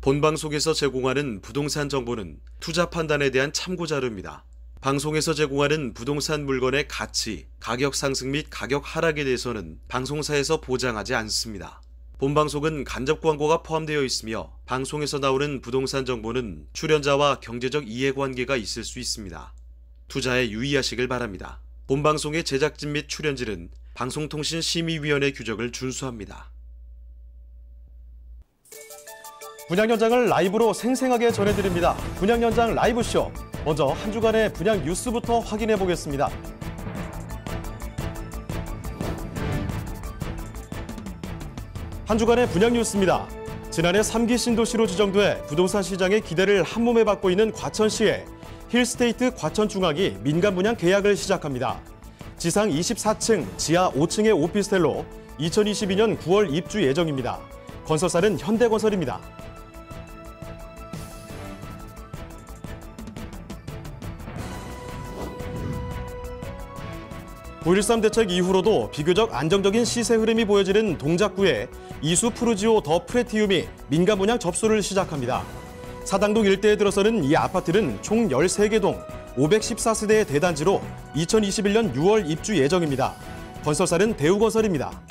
본방송에서 제공하는 부동산 정보는 투자 판단에 대한 참고 자료입니다. 방송에서 제공하는 부동산 물건의 가치, 가격 상승 및 가격 하락에 대해서는 방송사에서 보장하지 않습니다. 본방송은 간접 광고가 포함되어 있으며 방송에서 나오는 부동산 정보는 출연자와 경제적 이해관계가 있을 수 있습니다. 투자에 유의하시길 바랍니다. 본방송의 제작진 및 출연진은 방송통신심의위원회 규정을 준수합니다. 분양 현장을 라이브로 생생하게 전해드립니다. 분양 현장 라이브쇼. 먼저 한 주간의 분양 뉴스부터 확인해 보겠습니다. 한 주간의 분양 뉴스입니다. 지난해 3기 신도시로 지정돼 부동산 시장의 기대를 한몸에 받고 있는 과천시에 힐스테이트 과천중앙이 민간 분양 계약을 시작합니다. 지상 24층, 지하 5층의 오피스텔로 2022년 9월 입주 예정입니다. 건설사는 현대건설입니다. 9.13 대책 이후로도 비교적 안정적인 시세 흐름이 보여지는 동작구에 이수 푸르지오 더 프레티움이 민간 분양 접수를 시작합니다. 사당동 일대에 들어서는 이 아파트는 총 13개 동 514세대의 대단지로 2021년 6월 입주 예정입니다. 건설사는 대우건설입니다.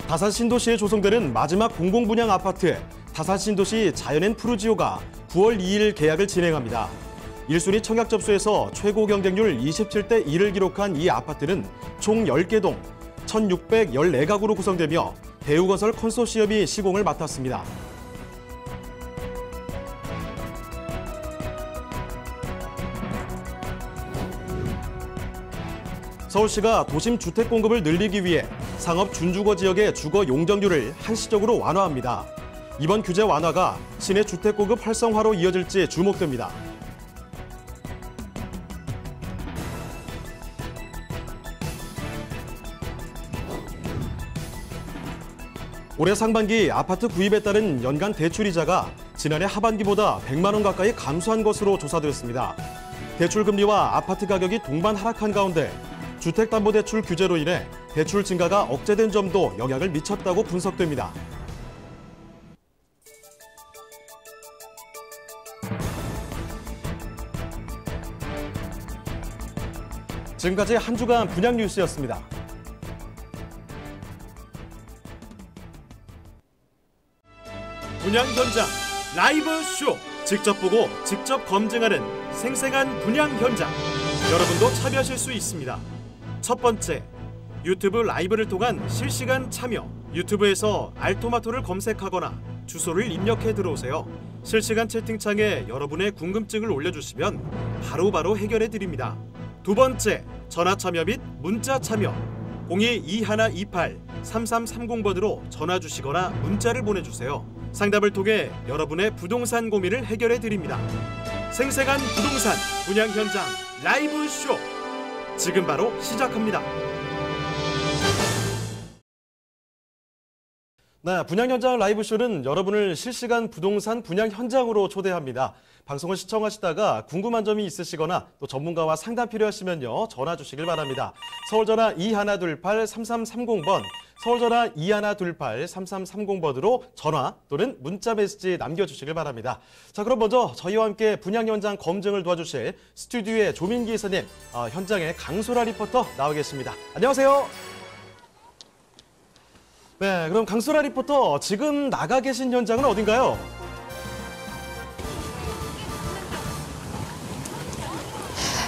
다산 신도시에 조성되는 마지막 공공분양 아파트 다산 신도시 자연앤 푸르지오가 9월 2일 계약을 진행합니다. 1순위 청약 접수에서 최고 경쟁률 27대 1을 기록한 이 아파트는 총 10개 동 1,614가구로 구성되며 대우건설 컨소시엄이 시공을 맡았습니다. 서울시가 도심 주택 공급을 늘리기 위해 상업 준주거 지역의 주거 용적률을 한시적으로 완화합니다. 이번 규제 완화가 시내 주택 공급 활성화로 이어질지 주목됩니다. 올해 상반기 아파트 구입에 따른 연간 대출이자가 지난해 하반기보다 100만 원 가까이 감소한 것으로 조사됐습니다. 대출 금리와 아파트 가격이 동반 하락한 가운데 주택담보대출 규제로 인해 대출 증가가 억제된 점도 영향을 미쳤다고 분석됩니다. 지금까지 한 주간 분양 뉴스였습니다. 분양 현장 라이브 쇼. 직접 보고 직접 검증하는 생생한 분양 현장. 여러분도 참여하실 수 있습니다. 첫 번째, 유튜브 라이브를 통한 실시간 참여. 유튜브에서 알토마토를 검색하거나 주소를 입력해 들어오세요. 실시간 채팅창에 여러분의 궁금증을 올려주시면 바로바로 해결해 드립니다. 두 번째, 전화 참여 및 문자 참여. 02-2128-3330번으로 전화 주시거나 문자를 보내주세요. 상담을 통해 여러분의 부동산 고민을 해결해 드립니다. 생생한 부동산 분양 현장 라이브 쇼. 지금 바로 시작합니다. 네, 분양 현장 라이브 쇼는 여러분을 실시간 부동산 분양 현장으로 초대합니다. 방송을 시청하시다가 궁금한 점이 있으시거나 또 전문가와 상담 필요하시면요, 전화 주시길 바랍니다. 서울전화 2128-3330번, 서울전화 2128-3330번으로 전화 또는 문자 메시지 남겨주시길 바랍니다. 자, 그럼 먼저 저희와 함께 분양 현장 검증을 도와주실 스튜디오의 조민기 이사님, 현장에 강소라 리포터 나와 계십니다. 안녕하세요. 네, 그럼 강소라 리포터, 지금 나가 계신 현장은 어딘가요?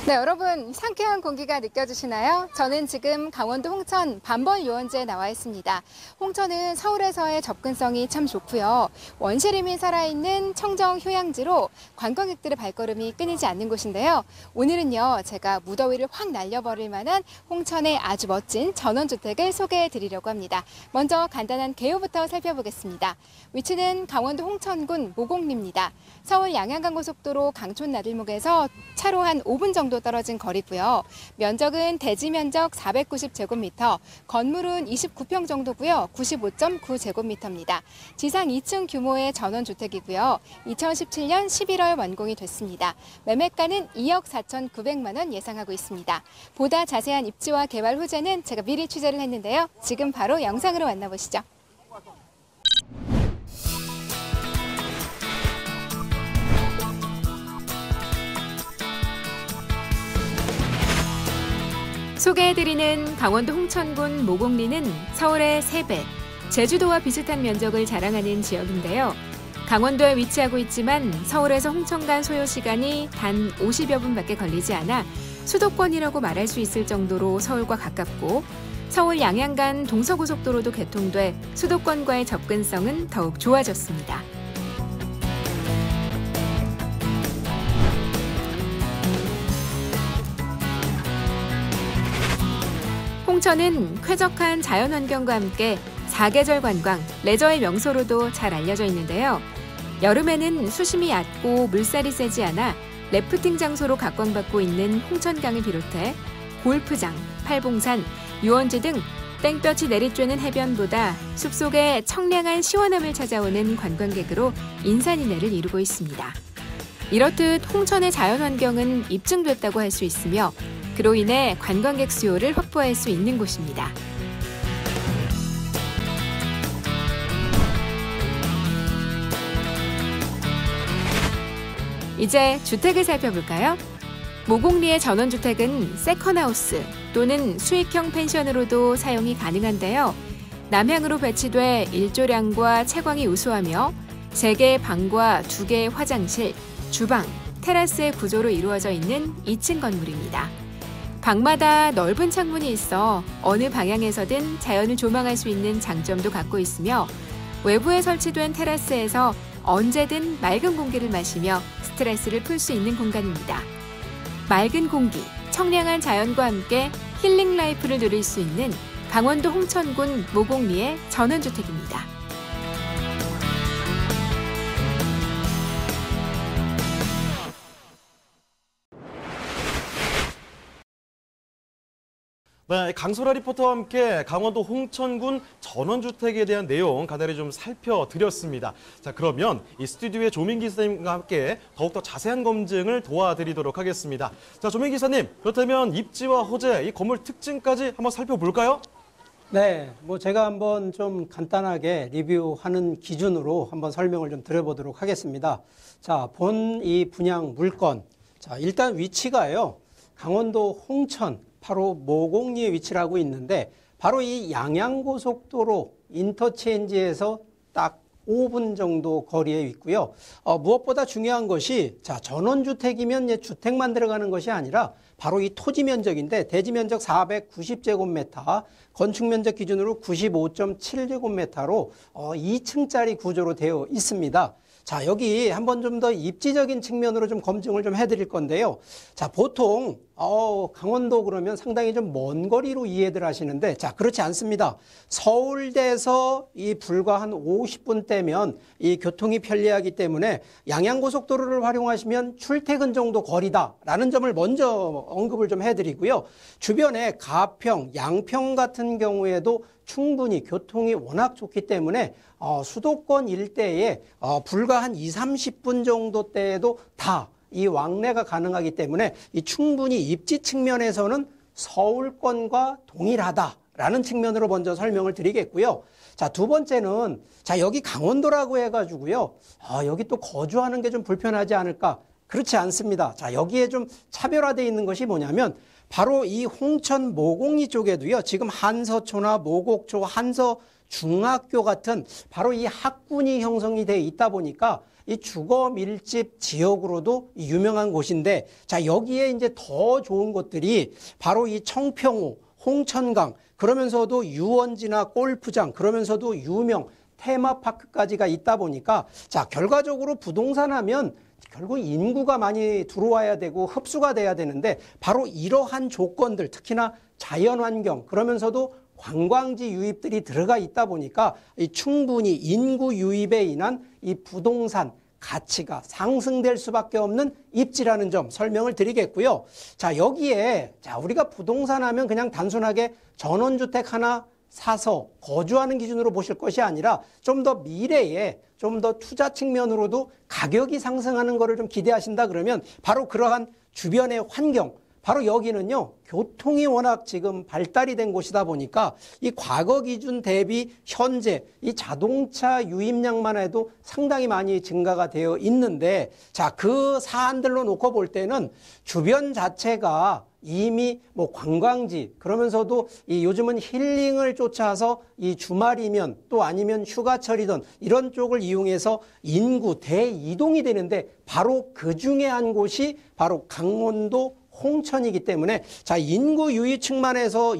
네, 여러분 상쾌한 공기가 느껴지시나요? 저는 지금 강원도 홍천 반벌요원지에 나와 있습니다. 홍천은 서울에서의 접근성이 참 좋고요. 원시림이 살아있는 청정 휴양지로 관광객들의 발걸음이 끊이지 않는 곳인데요. 오늘은요, 제가 무더위를 확 날려버릴 만한 홍천의 아주 멋진 전원주택을 소개해 드리려고 합니다. 먼저 간단한 개요부터 살펴보겠습니다. 위치는 강원도 홍천군 모곡리입니다. 서울 양양간고속도로 강촌 나들목에서 차로 한 5분 정도 정도 떨어진 거리고요. 면적은 대지 면적 490제곱미터, 건물은 29평 정도고요. 95.9제곱미터입니다. 지상 2층 규모의 전원주택이고요. 2017년 11월 완공이 됐습니다. 매매가는 2억 4,900만 원 예상하고 있습니다. 보다 자세한 입지와 개발 호재는 제가 미리 취재를 했는데요. 지금 바로 영상으로 만나보시죠. 소개해드리는 강원도 홍천군 모곡리는 서울의 3배, 제주도와 비슷한 면적을 자랑하는 지역인데요. 강원도에 위치하고 있지만 서울에서 홍천 간 소요 시간이 단 50여 분밖에 걸리지 않아 수도권이라고 말할 수 있을 정도로 서울과 가깝고 서울 양양 간 동서고속도로도 개통돼 수도권과의 접근성은 더욱 좋아졌습니다. 홍천은 쾌적한 자연환경과 함께 사계절 관광, 레저의 명소로도 잘 알려져 있는데요. 여름에는 수심이 얕고 물살이 세지 않아 래프팅 장소로 각광받고 있는 홍천강을 비롯해 골프장, 팔봉산, 유원지 등 땡볕이 내리쬐는 해변보다 숲속에 청량한 시원함을 찾아오는 관광객으로 인산인해를 이루고 있습니다. 이렇듯 홍천의 자연환경은 입증됐다고 할 수 있으며 그로 인해 관광객 수요를 확보할 수 있는 곳입니다. 이제 주택을 살펴볼까요? 모곡리의 전원주택은 세컨하우스 또는 수익형 펜션으로도 사용이 가능한데요. 남향으로 배치돼 일조량과 채광이 우수하며 3개의 방과 2개의 화장실, 주방, 테라스의 구조로 이루어져 있는 2층 건물입니다. 방마다 넓은 창문이 있어 어느 방향에서든 자연을 조망할 수 있는 장점도 갖고 있으며 외부에 설치된 테라스에서 언제든 맑은 공기를 마시며 스트레스를 풀 수 있는 공간입니다. 맑은 공기, 청량한 자연과 함께 힐링 라이프를 누릴 수 있는 강원도 홍천군 모곡리의 전원주택입니다. 네, 강소라 리포터와 함께 강원도 홍천군 전원주택에 대한 내용 간단히 좀 살펴드렸습니다. 자, 그러면 이 스튜디오의 조민 기사님과 함께 더욱더 자세한 검증을 도와드리도록 하겠습니다. 자, 조민 기사님, 그렇다면 입지와 호재, 이 건물 특징까지 한번 살펴볼까요? 네, 제가 한번 좀 간단하게 리뷰하는 기준으로 한번 설명을 좀 드려보도록 하겠습니다. 자, 본 이 분양 물건. 자, 일단 위치가요, 강원도 홍천, 바로 모곡리에 위치를 하고 있는데 바로 이 양양고속도로 인터체인지에서 딱 5분 정도 거리에 있고요. 무엇보다 중요한 것이 자, 전원주택이면 이제 주택만 들어가는 것이 아니라 바로 이 토지 면적인데 대지 면적 490제곱미터, 건축 면적 기준으로 95.7제곱미터로 2층짜리 구조로 되어 있습니다. 자, 여기 한번 좀 더 입지적인 측면으로 좀 검증을 좀 해드릴 건데요. 자, 보통 강원도 그러면 상당히 좀 먼 거리로 이해들 하시는데 자, 그렇지 않습니다. 서울대에서 이 불과 한 50분대면 이 교통이 편리하기 때문에 양양고속도로를 활용하시면 출퇴근 정도 거리다라는 점을 먼저 언급을 좀 해드리고요. 주변에 가평, 양평 같은 경우에도 충분히 교통이 워낙 좋기 때문에 수도권 일대에 불과 한 20-30분 정도 때에도 다 이 왕래가 가능하기 때문에 이 충분히 입지 측면에서는 서울권과 동일하다라는 측면으로 먼저 설명을 드리겠고요. 자, 두 번째는 자, 여기 강원도라고 해가지고요. 여기 또 거주하는 게 좀 불편하지 않을까? 그렇지 않습니다. 자, 여기에 좀 차별화되어 있는 것이 뭐냐면 바로 이 홍천 모곡리 쪽에도요. 지금 한서초나 모곡초, 한서중학교 같은 바로 이 학군이 형성이 되어 있다 보니까 이 주거 밀집 지역으로도 유명한 곳인데 자, 여기에 이제 더 좋은 것들이 바로 이 청평호, 홍천강, 그러면서도 유원지나 골프장, 그러면서도 유명 테마파크까지가 있다 보니까 자, 결과적으로 부동산 하면 결국 인구가 많이 들어와야 되고 흡수가 돼야 되는데 바로 이러한 조건들, 특히나 자연환경, 그러면서도 관광지 유입들이 들어가 있다 보니까 이 충분히 인구 유입에 인한 이 부동산 가치가 상승될 수밖에 없는 입지라는 점 설명을 드리겠고요. 자, 여기에 우리가 부동산 하면 그냥 단순하게 전원주택 하나 사서 거주하는 기준으로 보실 것이 아니라 좀 더 미래에 좀 더 투자 측면으로도 가격이 상승하는 거를 좀 기대하신다 그러면 바로 그러한 주변의 환경, 바로 여기는요, 교통이 워낙 지금 발달이 된 곳이다 보니까 이 과거 기준 대비 현재 이 자동차 유입량만 해도 상당히 많이 증가가 되어 있는데, 자, 그 사안들로 놓고 볼 때는 주변 자체가 이미 뭐 관광지, 그러면서도 이 요즘은 힐링을 쫓아서 이 주말이면 또 아니면 휴가철이든 이런 쪽을 이용해서 인구 대이동이 되는데, 바로 그 중에 한 곳이 바로 강원도 홍천이기 때문에, 자, 인구 유입층만 해서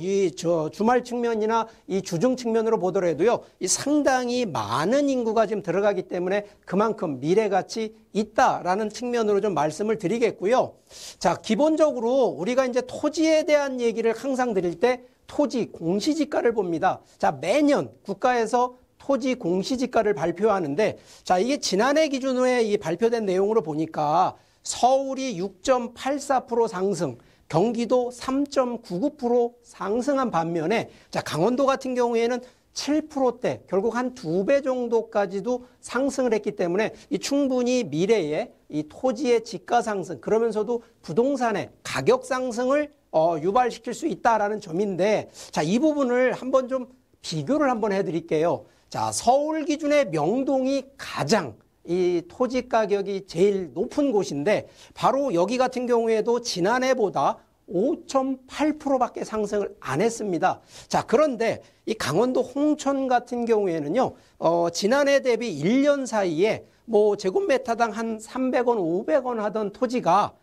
주말 측면이나 이 주중 측면으로 보더라도요, 이 상당히 많은 인구가 지금 들어가기 때문에 그만큼 미래가치 있다라는 측면으로 좀 말씀을 드리겠고요. 자, 기본적으로 우리가 이제 토지에 대한 얘기를 항상 드릴 때 토지 공시지가를 봅니다. 자, 매년 국가에서 토지 공시지가를 발표하는데, 자, 이게 지난해 기준으로 이 발표된 내용으로 보니까 서울이 6.84% 상승, 경기도 3.99% 상승한 반면에, 자, 강원도 같은 경우에는 7%대, 결국 한 2배 정도까지도 상승을 했기 때문에 이 충분히 미래에 이 토지의 지가 상승, 그러면서도 부동산의 가격 상승을 유발시킬 수 있다라는 점인데, 자, 이 부분을 한번 좀 비교를 한번 해드릴게요. 자, 서울 기준의 명동이 가장 이 토지 가격이 제일 높은 곳인데, 바로 여기 같은 경우에도 지난해보다 5.8%밖에 상승을 안 했습니다. 자, 그런데 이 강원도 홍천 같은 경우에는요, 지난해 대비 1년 사이에 뭐 제곱미터당 한 300원, 500원 하던 토지가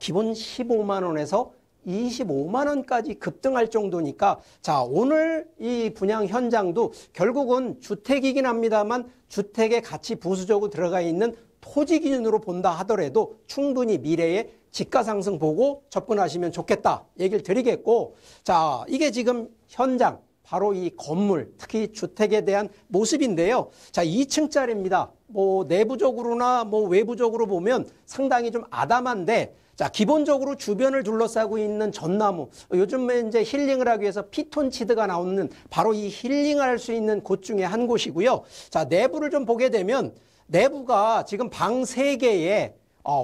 기본 15만 원에서 25만 원까지 급등할 정도니까, 자, 오늘 이 분양 현장도 결국은 주택이긴 합니다만 주택의 가치 부수적으로 들어가 있는 토지 기준으로 본다 하더라도 충분히 미래에 지가 상승 보고 접근하시면 좋겠다 얘기를 드리겠고, 자, 이게 지금 현장 바로 이 건물, 특히 주택에 대한 모습인데요. 자, 2층짜리입니다. 뭐 내부적으로나 뭐 외부적으로 보면 상당히 좀 아담한데, 자, 기본적으로 주변을 둘러싸고 있는 전나무, 요즘에 이제 힐링을 하기 위해서 피톤치드가 나오는 바로 이 힐링을 할 수 있는 곳 중에 한 곳이고요. 자, 내부를 좀 보게 되면 내부가 지금 방 3개에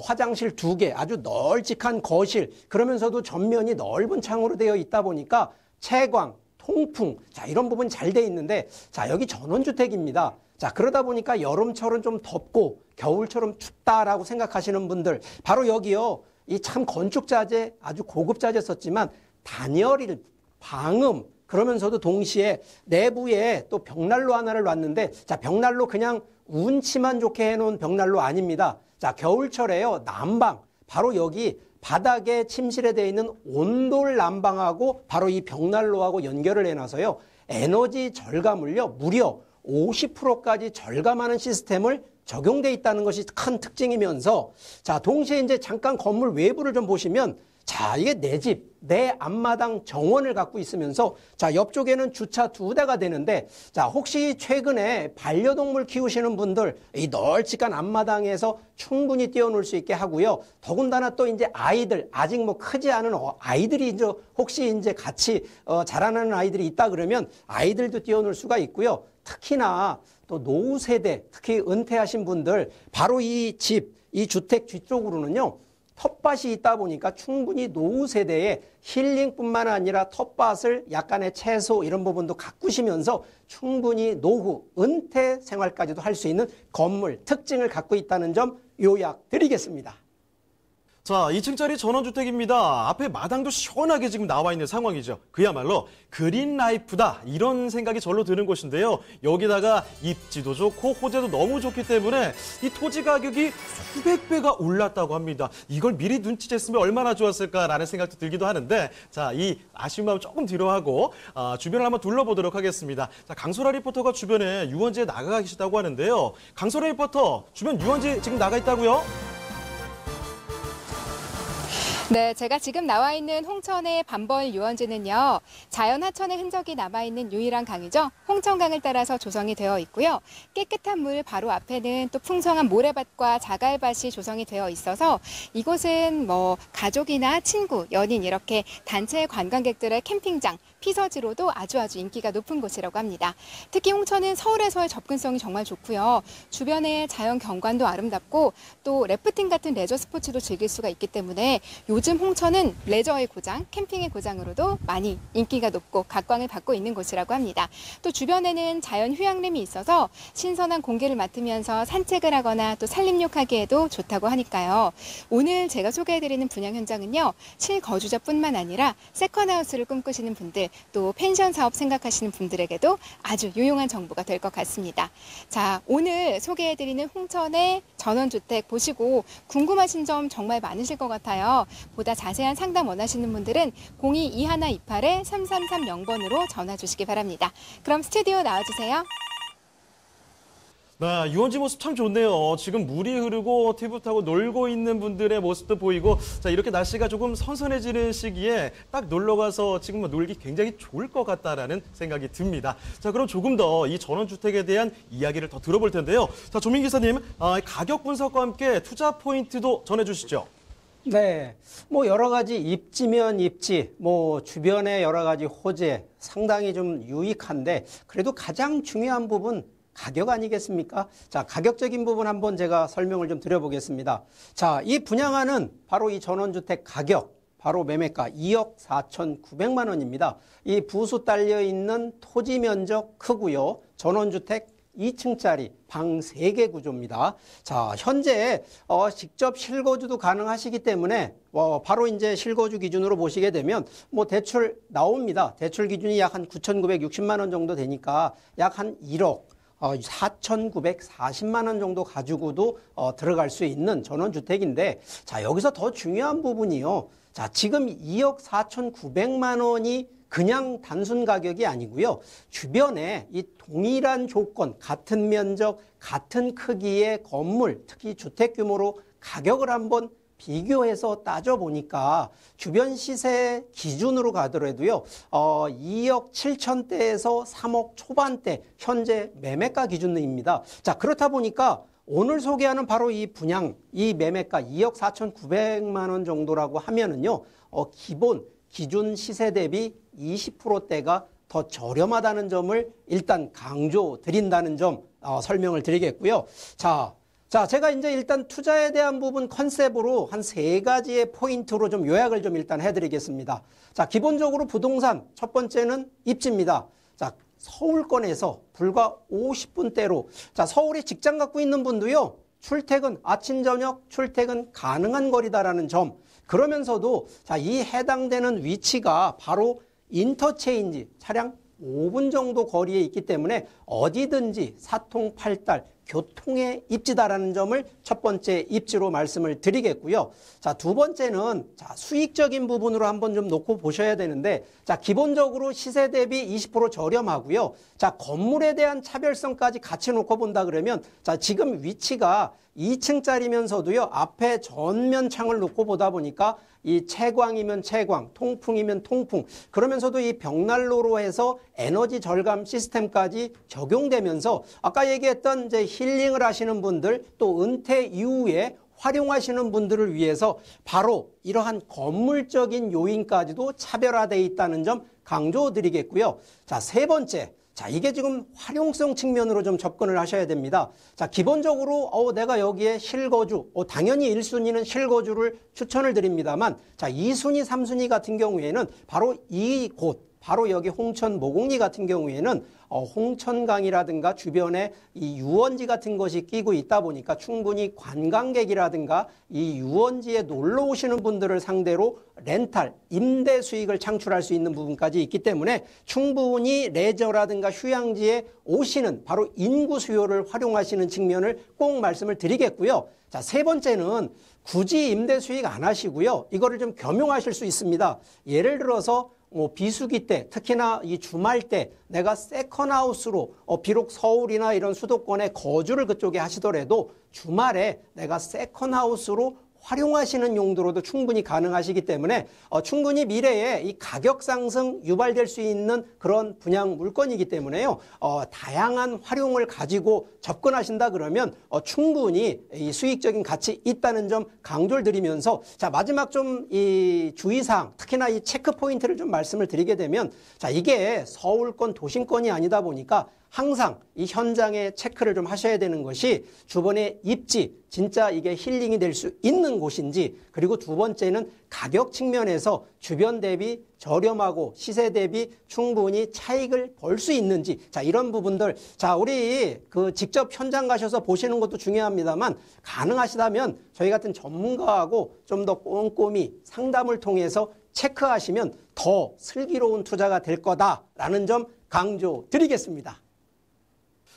화장실 2개, 아주 널찍한 거실, 그러면서도 전면이 넓은 창으로 되어 있다 보니까 채광, 통풍, 자, 이런 부분이 잘 돼 있는데, 자, 여기 전원주택입니다. 자, 그러다 보니까 여름철은 좀 덥고 겨울처럼 춥다라고 생각하시는 분들, 바로 여기요, 이 참 건축자재, 아주 고급자재 썼지만 단열일, 방음, 그러면서도 동시에 내부에 또 벽난로 하나를 놨는데, 자, 벽난로 그냥 운치만 좋게 해놓은 벽난로 아닙니다. 자, 겨울철에요, 난방, 바로 여기 바닥에 침실에 되어 있는 온돌 난방하고 바로 이 벽난로하고 연결을 해놔서요, 에너지 절감을요, 무려 50%까지 절감하는 시스템을 적용돼 있다는 것이 큰 특징이면서, 자, 동시에 이제 잠깐 건물 외부를 좀 보시면, 자, 이게 내 집, 내 앞마당 정원을 갖고 있으면서, 자, 옆쪽에는 주차 2대가 되는데, 자, 혹시 최근에 반려동물 키우시는 분들 이 널찍한 앞마당에서 충분히 뛰어놀 수 있게 하고요. 더군다나 또 이제 아이들, 아직 뭐 크지 않은 아이들이 이제 혹시 이제 같이 자라나는 아이들이 있다 그러면 아이들도 뛰어놀 수가 있고요. 특히나 또 노후 세대, 특히 은퇴하신 분들, 바로 이 집, 이 주택 뒤쪽으로는요, 텃밭이 있다 보니까 충분히 노후 세대의 힐링뿐만 아니라 텃밭을 약간의 채소 이런 부분도 가꾸시면서 충분히 노후, 은퇴 생활까지도 할 수 있는 건물 특징을 갖고 있다는 점 요약 드리겠습니다. 자, 2층짜리 전원주택입니다. 앞에 마당도 시원하게 지금 나와 있는 상황이죠. 그야말로 그린 라이프다, 이런 생각이 절로 드는 곳인데요. 여기다가 입지도 좋고 호재도 너무 좋기 때문에 이 토지 가격이 수백 배가 올랐다고 합니다. 이걸 미리 눈치챘으면 얼마나 좋았을까라는 생각도 들기도 하는데, 자, 이 아쉬운 마음 조금 뒤로 하고 주변을 한번 둘러보도록 하겠습니다. 자, 강소라 리포터가 주변에 유원지에 나가 계시다고 하는데요. 강소라 리포터, 주변 유원지 지금 나가 있다고요? 네, 제가 지금 나와 있는 홍천의 반벌 유원지는요, 자연 하천의 흔적이 남아있는 유일한 강이죠. 홍천강을 따라서 조성이 되어 있고요. 깨끗한 물 바로 앞에는 또 풍성한 모래밭과 자갈밭이 조성이 되어 있어서 이곳은 뭐 가족이나 친구, 연인 이렇게 단체 관광객들의 캠핑장, 피서지로도 아주 인기가 높은 곳이라고 합니다. 특히 홍천은 서울에서의 접근성이 정말 좋고요. 주변의 자연 경관도 아름답고 또 래프팅 같은 레저 스포츠도 즐길 수가 있기 때문에 요즘 홍천은 레저의 고장, 캠핑의 고장으로도 많이 인기가 높고 각광을 받고 있는 곳이라고 합니다. 또 주변에는 자연 휴양림이 있어서 신선한 공기를 맡으면서 산책을 하거나 또 산림욕하기에도 좋다고 하니까요. 오늘 제가 소개해드리는 분양 현장은요, 실거주자뿐만 아니라 세컨하우스를 꿈꾸시는 분들, 또 펜션 사업 생각하시는 분들에게도 아주 유용한 정보가 될 것 같습니다. 자, 오늘 소개해드리는 홍천의 전원주택 보시고 궁금하신 점 정말 많으실 것 같아요. 보다 자세한 상담 원하시는 분들은 02-2128-3330번으로 전화 주시기 바랍니다. 그럼 스튜디오 나와주세요. 네, 유원지 모습 참 좋네요. 지금 물이 흐르고 티브 타고 놀고 있는 분들의 모습도 보이고, 자, 이렇게 날씨가 조금 선선해지는 시기에 딱 놀러가서 지금 놀기 굉장히 좋을 것 같다라는 생각이 듭니다. 자, 그럼 조금 더 이 전원주택에 대한 이야기를 더 들어볼 텐데요. 자, 조민 기사님, 가격 분석과 함께 투자 포인트도 전해주시죠. 네, 뭐 여러 가지 입지면 입지, 뭐 주변의 여러 가지 호재 상당히 좀 유익한데 그래도 가장 중요한 부분 가격 아니겠습니까? 자, 가격적인 부분 한번 제가 설명을 좀 드려보겠습니다. 자, 이 분양하는 바로 이 전원주택 가격, 바로 매매가 2억 4,900만 원입니다. 이 부수 딸려 있는 토지 면적 크고요. 전원주택 2층짜리 방 3개 구조입니다. 자, 현재 직접 실거주도 가능하시기 때문에 바로 이제 실거주 기준으로 보시게 되면 뭐 대출 나옵니다. 대출 기준이 약 한 9,960만 원 정도 되니까 약 한 1억 4,940만 원 정도 가지고도 들어갈 수 있는 전원주택인데, 자, 여기서 더 중요한 부분이요. 자, 지금 2억 4,900만 원이 그냥 단순 가격이 아니고요. 주변에 이 동일한 조건, 같은 면적, 같은 크기의 건물, 특히 주택 규모로 가격을 한번 비교해서 따져보니까 주변 시세 기준으로 가더라도요, 2억 7천대에서 3억 초반대 현재 매매가 기준입니다. 자, 그렇다 보니까 오늘 소개하는 바로 이 분양, 이 매매가 2억 4,900만 원 정도라고 하면은요, 기준 시세 대비 20%대가 더 저렴하다는 점을 일단 강조 드린다는 점 설명을 드리겠고요. 자, 제가 이제 일단 투자에 대한 부분 컨셉으로 한 3가지의 포인트로 좀 요약을 좀 일단 해드리겠습니다. 자, 기본적으로 부동산 첫 번째는 입지입니다. 자, 서울권에서 불과 50분대로, 자, 서울에 직장 갖고 있는 분도요, 출퇴근, 아침, 저녁 출퇴근 가능한 거리다라는 점. 그러면서도 자, 이 해당되는 위치가 바로 인터체인지 차량 5분 정도 거리에 있기 때문에 어디든지 사통팔달 교통의 입지다라는 점을 첫 번째 입지로 말씀을 드리겠고요. 자, 두 번째는 자, 수익적인 부분으로 한번 좀 놓고 보셔야 되는데, 자, 기본적으로 시세 대비 20% 저렴하고요. 자, 건물에 대한 차별성까지 같이 놓고 본다 그러면, 자, 지금 위치가 2층짜리면서도요, 앞에 전면 창을 놓고 보다 보니까 이 채광이면 채광, 통풍이면 통풍, 그러면서도 이 벽난로로 해서 에너지 절감 시스템까지 적용되면서 아까 얘기했던 이제 힐링을 하시는 분들, 또 은퇴 이후에 활용하시는 분들을 위해서 바로 이러한 건물적인 요인까지도 차별화되어 있다는 점 강조드리겠고요. 자, 세 번째. 자, 이게 지금 활용성 측면으로 좀 접근을 하셔야 됩니다. 자, 기본적으로 내가 여기에 실거주, 당연히 1순위는 실거주를 추천을 드립니다만, 자, 2순위, 3순위 같은 경우에는 바로 이곳, 바로 여기 홍천 모곡리 같은 경우에는 홍천강이라든가 주변에 이 유원지 같은 것이 끼고 있다 보니까 충분히 관광객이라든가 이 유원지에 놀러 오시는 분들을 상대로 렌탈, 임대 수익을 창출할 수 있는 부분까지 있기 때문에 충분히 레저라든가 휴양지에 오시는 바로 인구 수요를 활용하시는 측면을 꼭 말씀을 드리겠고요. 자, 세 번째는 굳이 임대 수익 안 하시고요. 이거를 좀 겸용하실 수 있습니다. 예를 들어서 비수기 때, 특히나 이 주말 때 내가 세컨하우스로 비록 서울이나 이런 수도권에 거주를 그쪽에 하시더라도 주말에 내가 세컨하우스로 활용하시는 용도로도 충분히 가능하시기 때문에 충분히 미래에 이 가격 상승 유발될 수 있는 그런 분양 물건이기 때문에요. 다양한 활용을 가지고 접근하신다 그러면 충분히 이 수익적인 가치 있다는 점 강조를 드리면서, 자, 마지막 좀 이 주의사항, 특히나 이 체크 포인트를 좀 말씀을 드리게 되면, 자, 이게 서울권 도심권이 아니다 보니까 항상 이 현장에 체크를 좀 하셔야 되는 것이 주변의 입지, 진짜 이게 힐링이 될 수 있는 곳인지, 그리고 두 번째는 가격 측면에서 주변 대비 저렴하고 시세 대비 충분히 차익을 벌 수 있는지, 자, 이런 부분들, 자, 우리 그 직접 현장 가셔서 보시는 것도 중요합니다만 가능하시다면 저희 같은 전문가하고 좀 더 꼼꼼히 상담을 통해서 체크하시면 더 슬기로운 투자가 될 거다라는 점 강조드리겠습니다.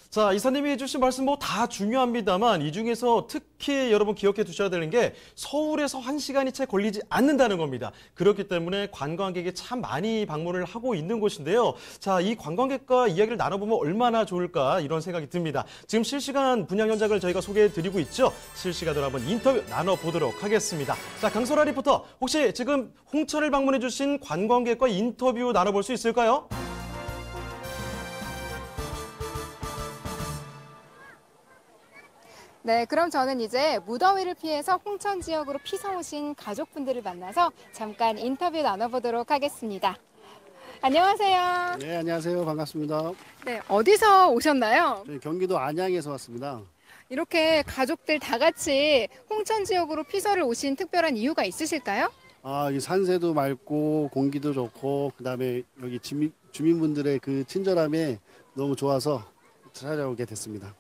자, 이사님이 해주신 말씀 뭐 다 중요합니다만 이 중에서 특히 여러분 기억해 두셔야 되는 게 서울에서 1시간이 채 걸리지 않는다는 겁니다. 그렇기 때문에 관광객이 참 많이 방문을 하고 있는 곳인데요. 자, 이 관광객과 이야기를 나눠보면 얼마나 좋을까 이런 생각이 듭니다. 지금 실시간 분양 현장을 저희가 소개해 드리고 있죠. 실시간으로 한번 인터뷰 나눠보도록 하겠습니다. 자, 강소라 리포터, 혹시 지금 홍천을 방문해 주신 관광객과 인터뷰 나눠볼 수 있을까요? 네, 그럼 저는 이제 무더위를 피해서 홍천 지역으로 피서 오신 가족분들을 만나서 잠깐 인터뷰 나눠보도록 하겠습니다. 안녕하세요. 네, 안녕하세요. 반갑습니다. 네, 어디서 오셨나요? 저희 경기도 안양에서 왔습니다. 이렇게 가족들 다 같이 홍천 지역으로 피서를 오신 특별한 이유가 있으실까요? 이 산세도 맑고 공기도 좋고 그다음에 여기 주민분들의 그 친절함에 너무 좋아서 찾아오게 됐습니다.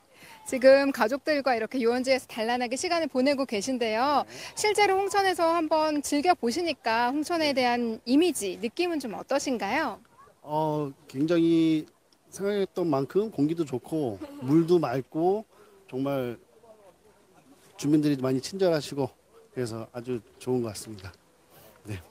지금 가족들과 이렇게 유원지에서 단란하게 시간을 보내고 계신데요. 실제로 홍천에서 한번 즐겨보시니까 홍천에 대한 이미지, 느낌은 좀 어떠신가요? 굉장히 생각했던 만큼 공기도 좋고 물도 맑고 정말 주민들이 많이 친절하시고 그래서 아주 좋은 것 같습니다. 네.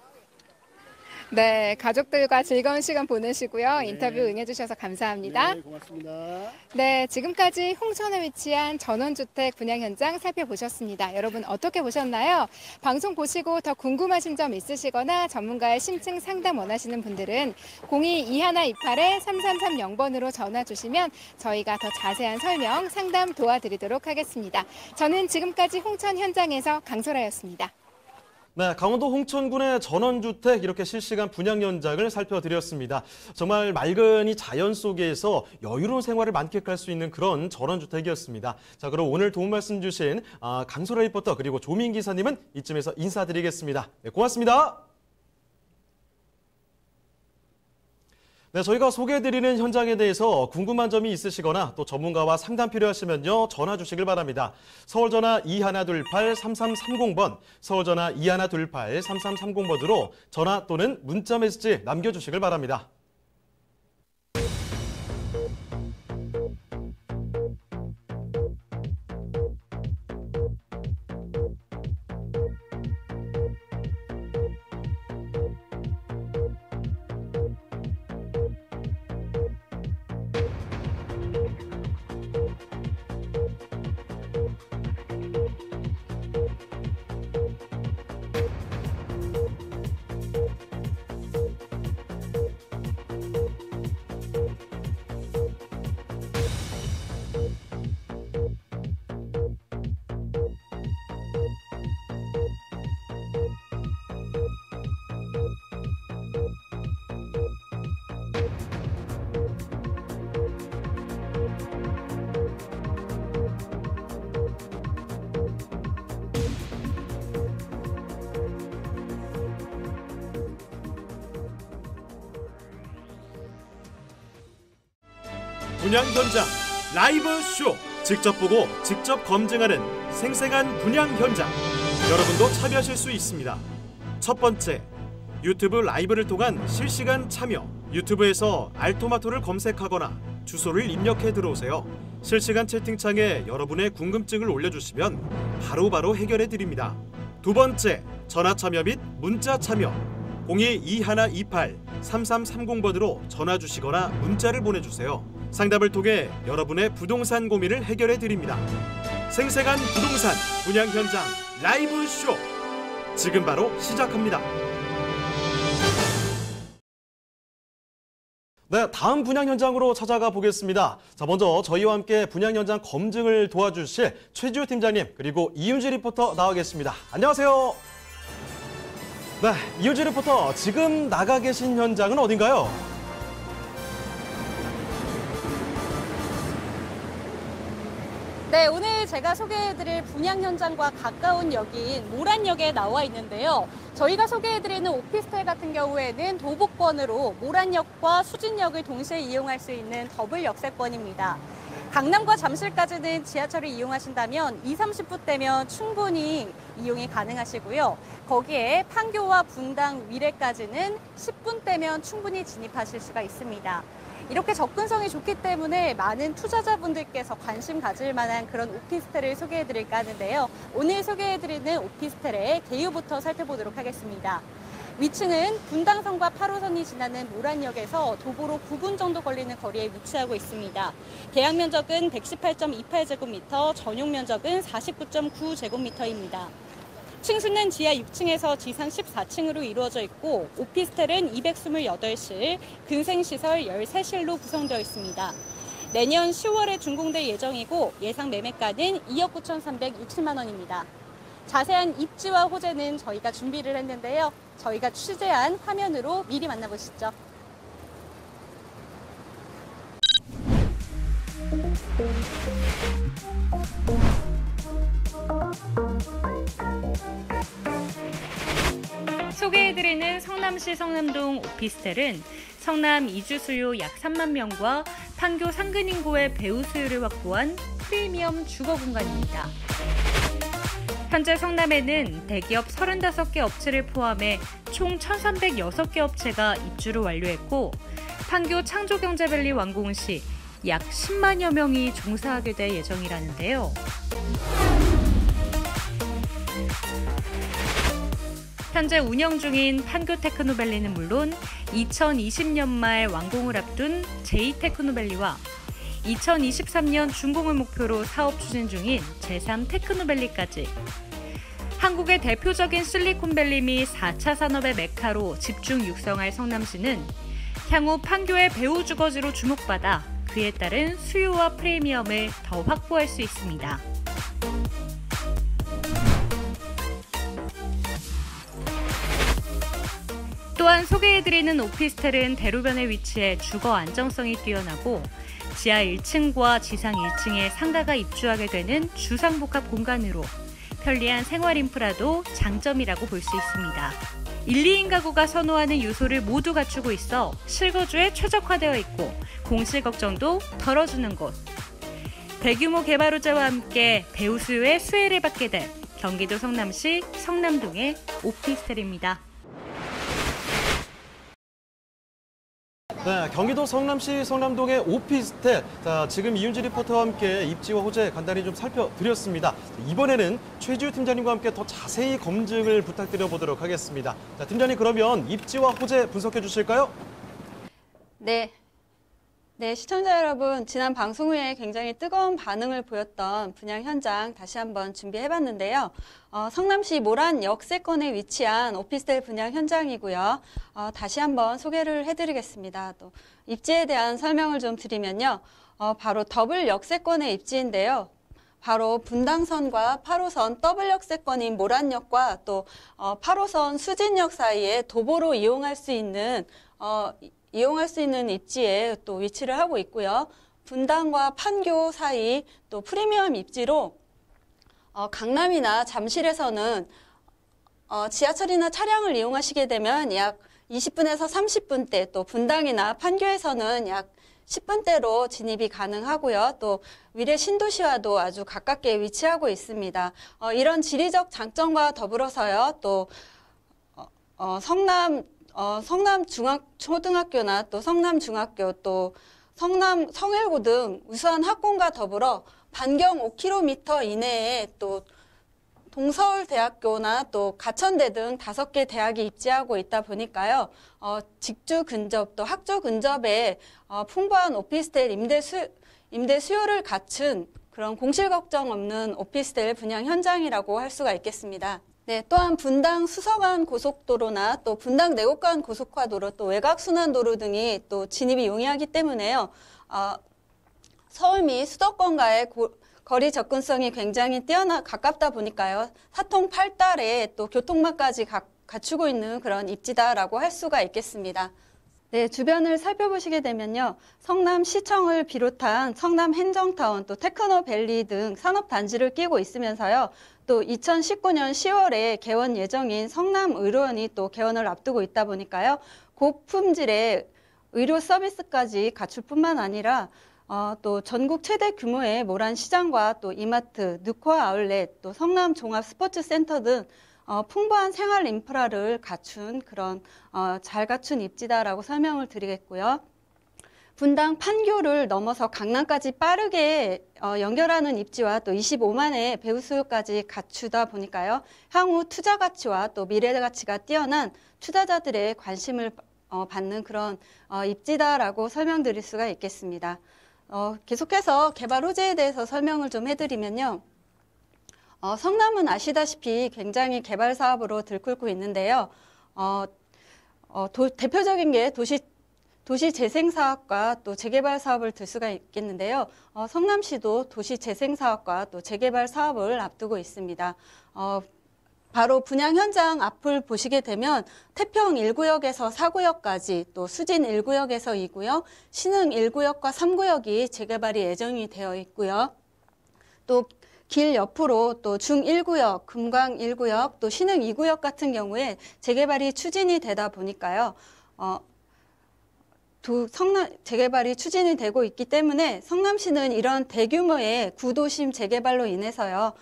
네, 가족들과 즐거운 시간 보내시고요. 인터뷰 응해주셔서 감사합니다. 네, 고맙습니다. 네, 지금까지 홍천에 위치한 전원주택 분양 현장 살펴보셨습니다. 여러분 어떻게 보셨나요? 방송 보시고 더 궁금하신 점 있으시거나 전문가의 심층 상담 원하시는 분들은 02-2128-3330번으로 전화 주시면 저희가 더 자세한 설명, 상담 도와드리도록 하겠습니다. 저는 지금까지 홍천 현장에서 강소라였습니다. 네, 강원도 홍천군의 전원주택 이렇게 실시간 분양 현장을 살펴드렸습니다. 정말 맑은 이 자연 속에서 여유로운 생활을 만끽할 수 있는 그런 전원주택이었습니다. 자, 그럼 오늘 도움 말씀 주신 강소라 리포터 그리고 조민 기사님은 이쯤에서 인사드리겠습니다. 네, 고맙습니다. 네, 저희가 소개해드리는 현장에 대해서 궁금한 점이 있으시거나 또 전문가와 상담 필요하시면요, 전화 주시길 바랍니다. 서울전화 2128-3330번, 서울전화 2128-3330번으로 전화 또는 문자 메시지 남겨주시길 바랍니다. 분양 현장 라이브 쇼, 직접 보고 직접 검증하는 생생한 분양 현장, 여러분도 참여하실 수 있습니다. 첫 번째, 유튜브 라이브를 통한 실시간 참여. 유튜브에서 알토마토를 검색하거나 주소를 입력해 들어오세요. 실시간 채팅창에 여러분의 궁금증을 올려주시면 바로바로 해결해 드립니다. 두 번째, 전화 참여 및 문자 참여. 02-2128-3330번으로 전화 주시거나 문자를 보내주세요. 상담을 통해 여러분의 부동산 고민을 해결해 드립니다. 생생한 부동산 분양 현장 라이브 쇼 지금 바로 시작합니다. 네, 다음 분양 현장으로 찾아가 보겠습니다. 자, 먼저 저희와 함께 분양 현장 검증을 도와주실 최지우 팀장님 그리고 이윤지 리포터 나와 계십니다. 안녕하세요. 네, 이윤지 리포터, 지금 나가 계신 현장은 어딘가요? 네, 오늘 제가 소개해드릴 분양 현장과 가까운 역인 모란역에 나와 있는데요. 저희가 소개해드리는 오피스텔 같은 경우에는 도보권으로 모란역과 수진역을 동시에 이용할 수 있는 더블 역세권입니다. 강남과 잠실까지는 지하철을 이용하신다면 20-30분대면 충분히 이용이 가능하시고요. 거기에 판교와 분당, 위례까지는 10분대면 충분히 진입하실 수가 있습니다. 이렇게 접근성이 좋기 때문에 많은 투자자분들께서 관심 가질 만한 그런 오피스텔을 소개해드릴까 하는데요. 오늘 소개해드리는 오피스텔의 개요부터 살펴보도록 하겠습니다. 위치는 분당선과 8호선이 지나는 모란역에서 도보로 9분 정도 걸리는 거리에 위치하고 있습니다. 계약 면적은 118.28제곱미터, 전용 면적은 49.9제곱미터입니다. 층수는 지하 6층에서 지상 14층으로 이루어져 있고 오피스텔은 228실, 근생시설 13실로 구성되어 있습니다. 내년 10월에 준공될 예정이고 예상 매매가는 2억 9,360만 원입니다. 자세한 입지와 호재는 저희가 준비를 했는데요. 저희가 취재한 화면으로 미리 만나보시죠. 소개해드리는 성남시 성남동 오피스텔은 성남 이주 수요 약 3만 명과 판교 상근인구의 배우 수요를 확보한 프리미엄 주거 공간입니다. 현재 성남에는 대기업 35개 업체를 포함해 총 1,306개 업체가 입주를 완료했고 판교 창조경제밸리 완공 시 약 10만여 명이 종사하게 될 예정이라는데요. 현재 운영 중인 판교 테크노밸리는 물론 2020년 말 완공을 앞둔 제2테크노밸리와 2023년 준공을 목표로 사업 추진 중인 제3 테크노밸리까지 한국의 대표적인 실리콘밸리 및 4차 산업의 메카로 집중 육성할 성남시는 향후 판교의 배후 주거지로 주목받아 그에 따른 수요와 프리미엄을 더 확보할 수 있습니다. 또한 소개해드리는 오피스텔은 대로변에 위치해 주거 안정성이 뛰어나고 지하 1층과 지상 1층에 상가가 입주하게 되는 주상복합 공간으로 편리한 생활 인프라도 장점이라고 볼 수 있습니다. 1, 2인 가구가 선호하는 요소를 모두 갖추고 있어 실거주에 최적화되어 있고 공실 걱정도 덜어주는 곳. 대규모 개발 호재와 함께 배우 수요의 수혜를 받게 된 경기도 성남시 성남동의 오피스텔입니다. 네, 경기도 성남시 성남동의 오피스텔. 자, 지금 이윤지 리포터와 함께 입지와 호재 간단히 좀 살펴드렸습니다. 이번에는 최지우 팀장님과 함께 더 자세히 검증을 부탁드려 보도록 하겠습니다. 자, 팀장님, 그러면 입지와 호재 분석해 주실까요? 네, 시청자 여러분, 지난 방송 후에 굉장히 뜨거운 반응을 보였던 분양 현장 다시 한번 준비해봤는데요. 성남시 모란 역세권에 위치한 오피스텔 분양 현장이고요. 다시 한번 소개를 해드리겠습니다. 또 입지에 대한 설명을 좀 드리면요. 바로 더블 역세권의 입지인데요. 바로 분당선과 8호선 더블 역세권인 모란역과 또 8호선 수진역 사이에 도보로 이용할 수 있는 입지에 또 위치를 하고 있고요. 분당과 판교 사이 또 프리미엄 입지로 강남이나 잠실에서는 지하철이나 차량을 이용하시게 되면 약 20분에서 30분대, 또 분당이나 판교에서는 약 10분대로 진입이 가능하고요. 또 위례 신도시와도 아주 가깝게 위치하고 있습니다. 이런 지리적 장점과 더불어서요. 또 성남 초등학교나 또 성남중학교, 또 성남 성일고 등 우수한 학군과 더불어 반경 5km 이내에 또 동서울대학교나 또 가천대 등 5개 대학이 입지하고 있다 보니까요. 직주 근접 또 학교 근접에 풍부한 오피스텔 임대 수요를 갖춘 그런 공실 걱정 없는 오피스텔 분양 현장이라고 할 수가 있겠습니다. 네, 또한 분당 수서간 고속도로나 또 분당 내곡간 고속화도로 또 외곽순환도로 등이 또 진입이 용이하기 때문에요. 서울 및 수도권과의 거리 접근성이 굉장히 가깝다 보니까요. 사통팔달에 또 교통망까지 갖추고 있는 그런 입지다라고 할 수가 있겠습니다. 네, 주변을 살펴보시게 되면요. 성남시청을 비롯한 성남 행정타운, 또 테크노밸리 등 산업단지를 끼고 있으면서요. 또 2019년 10월에 개원 예정인 성남의료원이 또 개원을 앞두고 있다 보니까요. 고품질의 의료 서비스까지 갖출 뿐만 아니라 또 전국 최대 규모의 모란시장과 또 이마트, 누코아 아울렛, 또 성남 종합스포츠센터 등 풍부한 생활 인프라를 갖춘 그런 잘 갖춘 입지다라고 설명을 드리겠고요. 분당 판교를 넘어서 강남까지 빠르게 연결하는 입지와 또 25만의 배우 수요까지 갖추다 보니까요. 향후 투자 가치와 또 미래 가치가 뛰어난 투자자들의 관심을 받는 그런 입지다라고 설명드릴 수가 있겠습니다. 계속해서 개발 호재에 대해서 설명을 좀 해드리면요. 성남은 아시다시피 굉장히 개발 사업으로 들끓고 있는데요. 대표적인 게 도시재생사업과 또 재개발 사업을 들 수가 있겠는데요. 성남시도 도시재생사업과 또 재개발 사업을 앞두고 있습니다. 바로 분양 현장 앞을 보시게 되면 태평 1구역에서 4구역까지 또 수진 1구역에서 2구역, 신흥 1구역과 3구역이 재개발이 예정이 되어 있고요. 또 길 옆으로 또 중 1구역, 금강 1구역, 또 신흥 2구역 같은 경우에 재개발이 추진이 되다 보니까요. 재개발이 추진이 되고 있기 때문에 성남시는 이런 대규모의 구도심 재개발로 인해서요.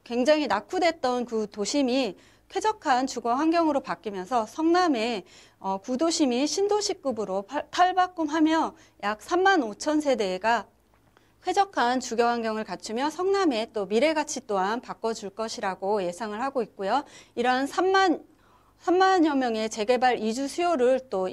굉장히 낙후됐던 그 도심이 쾌적한 주거 환경으로 바뀌면서 성남의 구도심이 신도시급으로 탈바꿈하며 약 3만 5천 세대가 쾌적한 주거 환경을 갖추며 성남의 또 미래 가치 또한 바꿔줄 것이라고 예상을 하고 있고요. 이러한 3만여 명의 재개발 이주 수요를 또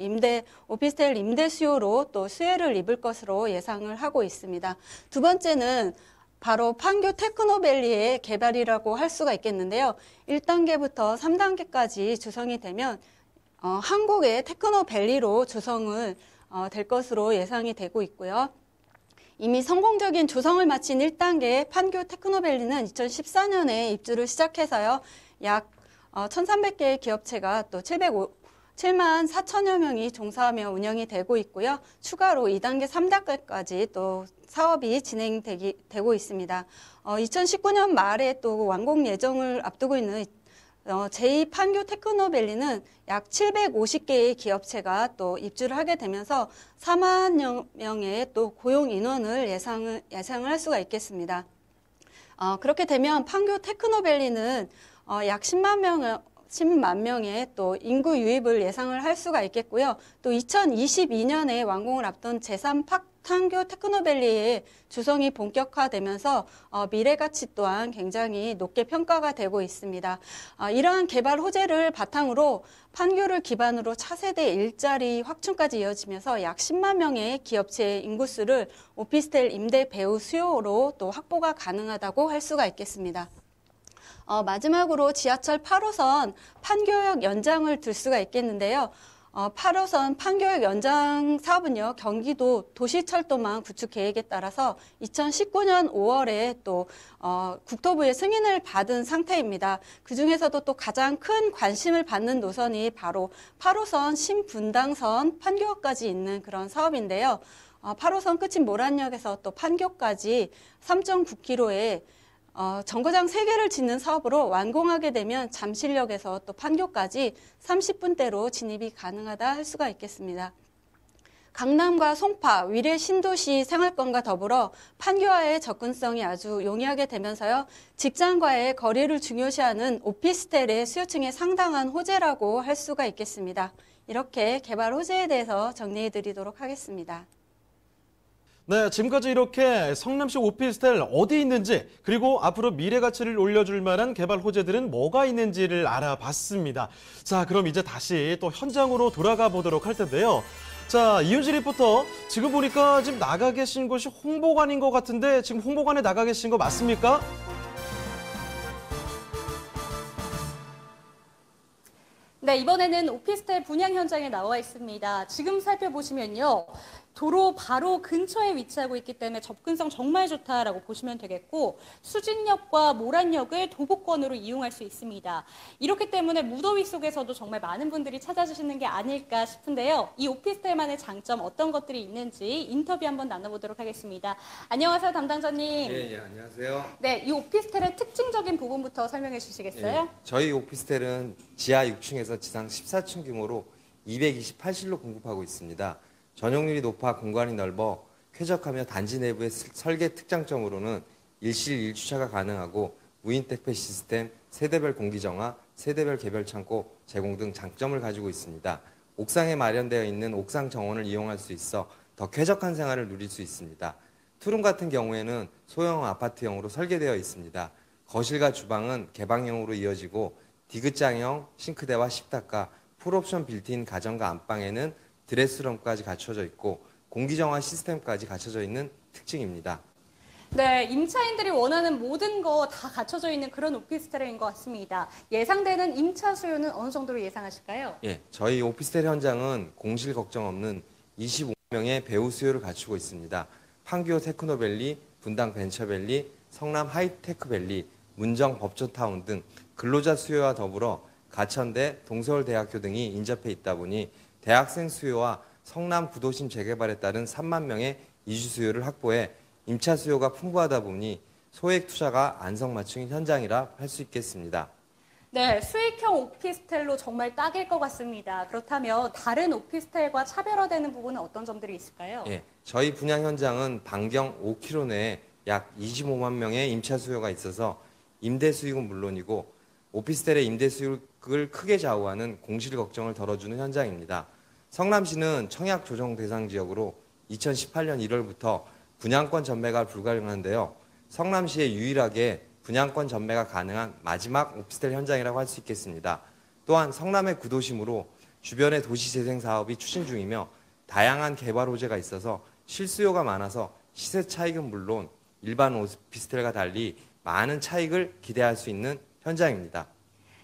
오피스텔 임대 수요로 또 수혜를 입을 것으로 예상을 하고 있습니다. 두 번째는 바로 판교 테크노밸리의 개발이라고 할 수가 있겠는데요. 1단계부터 3단계까지 조성이 되면 한국의 테크노밸리로 조성을 될 것으로 예상이 되고 있고요. 이미 성공적인 조성을 마친 1단계 판교 테크노밸리는 2014년에 입주를 시작해서요. 약 1,300개의 기업체가 또 7만 4천여 명이 종사하며 운영이 되고 있고요. 추가로 2단계, 3단계까지 또 사업이 진행되고 있습니다. 2019년 말에 또 완공 예정을 앞두고 있는 제2판교 테크노밸리는 약 750개의 기업체가 또 입주를 하게 되면서 4만여 명의 또 고용 인원을 예상을 할 수가 있겠습니다. 그렇게 되면 판교 테크노밸리는 약 10만 명의 또 인구 유입을 예상을 할 수가 있겠고요. 또 2022년에 완공을 앞둔 제3판교 테크노밸리의 조성이 본격화되면서 미래 가치 또한 굉장히 높게 평가가 되고 있습니다. 이러한 개발 호재를 바탕으로 판교를 기반으로 차세대 일자리 확충까지 이어지면서 약 10만 명의 기업체 인구수를 오피스텔 임대 배우 수요로 또 확보가 가능하다고 할 수가 있겠습니다. 마지막으로 지하철 8호선 판교역 연장을 들 수가 있겠는데요. 8호선 판교역 연장 사업은요, 경기도 도시철도망 구축 계획에 따라서 2019년 5월에 또 국토부의 승인을 받은 상태입니다. 그중에서도 또 가장 큰 관심을 받는 노선이 바로 8호선 신분당선 판교역까지 있는 그런 사업인데요. 8호선 끝인 모란역에서 또 판교까지 3.9km의 정거장 3개를 짓는 사업으로 완공하게 되면 잠실역에서 또 판교까지 30분대로 진입이 가능하다 할 수가 있겠습니다. 강남과 송파, 위례 신도시 생활권과 더불어 판교와의 접근성이 아주 용이하게 되면서요. 직장과의 거리를 중요시하는 오피스텔의 수요층에 상당한 호재라고 할 수가 있겠습니다. 이렇게 개발 호재에 대해서 정리해 드리도록 하겠습니다. 네, 지금까지 이렇게 성남시 오피스텔 어디 있는지 그리고 앞으로 미래 가치를 올려줄 만한 개발 호재들은 뭐가 있는지를 알아봤습니다. 자, 그럼 이제 다시 또 현장으로 돌아가 보도록 할 텐데요. 자, 이윤지 리포터. 지금 보니까 지금 나가 계신 곳이 홍보관인 것 같은데 지금 홍보관에 나가 계신 거 맞습니까? 네, 이번에는 오피스텔 분양 현장에 나와 있습니다. 지금 살펴보시면요. 도로 바로 근처에 위치하고 있기 때문에 접근성 정말 좋다라고 보시면 되겠고 수진역과 모란역을 도보권으로 이용할 수 있습니다. 이렇기 때문에 무더위 속에서도 정말 많은 분들이 찾아주시는 게 아닐까 싶은데요. 이 오피스텔만의 장점 어떤 것들이 있는지 인터뷰 한번 나눠보도록 하겠습니다. 안녕하세요, 담당자님. 네, 안녕하세요. 네, 이 오피스텔의 특징적인 부분부터 설명해 주시겠어요? 네, 저희 오피스텔은 지하 6층에서 지상 14층 규모로 228실로 공급하고 있습니다. 전용률이 높아 공간이 넓어 쾌적하며 단지 내부의 설계 특장점으로는 일실 1주차가 가능하고 무인 택배 시스템, 세대별 공기정화, 세대별 개별 창고 제공 등 장점을 가지고 있습니다. 옥상에 마련되어 있는 옥상 정원을 이용할 수 있어 더 쾌적한 생활을 누릴 수 있습니다. 투룸 같은 경우에는 소형 아파트형으로 설계되어 있습니다. 거실과 주방은 개방형으로 이어지고 디귿장형 싱크대와 식탁과 풀옵션 빌트인 가정과 안방에는 드레스룸까지 갖춰져 있고 공기정화 시스템까지 갖춰져 있는 특징입니다. 네, 임차인들이 원하는 모든 거 다 갖춰져 있는 그런 오피스텔인 것 같습니다. 예상되는 임차 수요는 어느 정도로 예상하실까요? 예, 저희 오피스텔 현장은 공실 걱정 없는 25명의 배우 수요를 갖추고 있습니다. 판교 테크노밸리, 분당 벤처밸리, 성남 하이테크밸리, 문정 법조타운 등 근로자 수요와 더불어 가천대, 동서울대학교 등이 인접해 있다 보니 대학생 수요와 성남 구도심 재개발에 따른 3만 명의 이주 수요를 확보해 임차 수요가 풍부하다 보니 소액 투자가 안성맞춤인 현장이라 할 수 있겠습니다. 네, 수익형 오피스텔로 정말 딱일 것 같습니다. 그렇다면 다른 오피스텔과 차별화되는 부분은 어떤 점들이 있을까요? 예, 저희 분양 현장은 반경 5km 내에 약 25만 명의 임차 수요가 있어서 임대 수익은 물론이고 오피스텔의 임대 수익을 크게 좌우하는 공실 걱정을 덜어주는 현장입니다. 성남시는 청약 조정 대상 지역으로 2018년 1월부터 분양권 전매가 불가능한데요. 성남시에 유일하게 분양권 전매가 가능한 마지막 오피스텔 현장이라고 할 수 있겠습니다. 또한 성남의 구도심으로 주변의 도시재생 사업이 추진 중이며 다양한 개발 호재가 있어서 실수요가 많아서 시세 차익은 물론 일반 오피스텔과 달리 많은 차익을 기대할 수 있는 현장입니다.